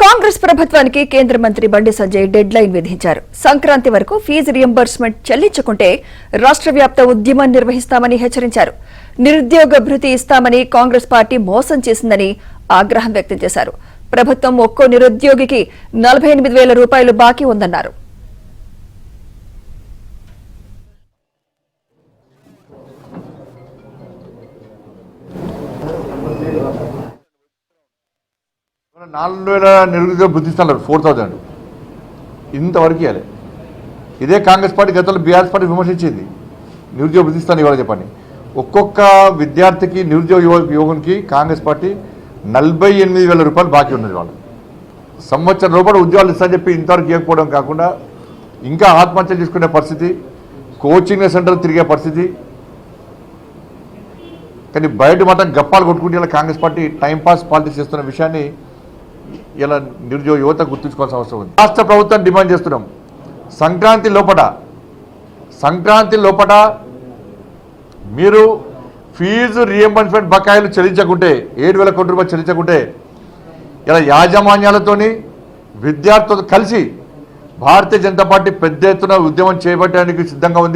కాంగ్రెస్ ప్రభుత్వానికి కేంద్ర మంత్రి బండి సంజయ్ డెడ్ లైన్ విధించారు. సంక్రాంతి వరకు ఫీజు రియంబర్స్మెంట్ చెల్లించకుంటే రాష్ట్ర వ్యాప్త ఉద్యమం నిర్వహిస్తామని హెచ్చరించారు. నిరుద్యోగ భృతి ఇస్తామని కాంగ్రెస్ పార్టీ మోసం చేసిందని ఆగ్రహం వ్యక్తం చేశారు. ప్రభుత్వం ఒక్కో నిరుద్యోగికి 48,000 రూపాయలు బాకీ ఉందన్నారు. నిరుద్యోగ భృతి ఇస్తున్నారు 4,000 ఇంతవరకు ఇవ్వాలి. ఇదే కాంగ్రెస్ పార్టీ గతంలో బీఆర్ఎస్ పార్టీ విమర్శించింది నిరుద్యోగ భృతి ఇస్తాను ఇవ్వాలి చెప్పండి. ఒక్కొక్క విద్యార్థికి నిరుద్యోగ యువకునికి కాంగ్రెస్ పార్టీ 48,000 రూపాయలు బాకీ ఉన్నది. వాళ్ళు సంవత్సరం రూపాయలు ఉద్యోగాలు ఇస్తారని చెప్పి ఇంతవరకు ఇవ్వకపోవడం కాకుండా ఇంకా ఆత్మహత్య చేసుకునే పరిస్థితి, కోచింగ్ సెంటర్లు తిరిగే పరిస్థితి. కానీ బయట మాత్రం గప్పాలు కొట్టుకుంటే ఇలా కాంగ్రెస్ పార్టీ టైంపాస్ పాలిటిక్స్ చేస్తున్న విషయాన్ని ఇలా నిరుద్యోగ యువత గుర్తుంచుకోవాల్సిన అవసరం ఉంది. రాష్ట్ర ప్రభుత్వం డిమాండ్ చేస్తున్నాం, సంక్రాంతి లోపల మీరు ఫీజు రియంబర్స్మెంట్ బకాయిలు చెల్లించకుంటే 7,000 కోట్ల రూపాయలు చెల్లించకుంటే ఇలా యాజమాన్యాలతోని విద్యార్థులతో కలిసి భారతీయ జనతా పార్టీ పెద్ద ఎత్తున ఉద్యమం చేపట్టడానికి సిద్ధంగా ఉంది.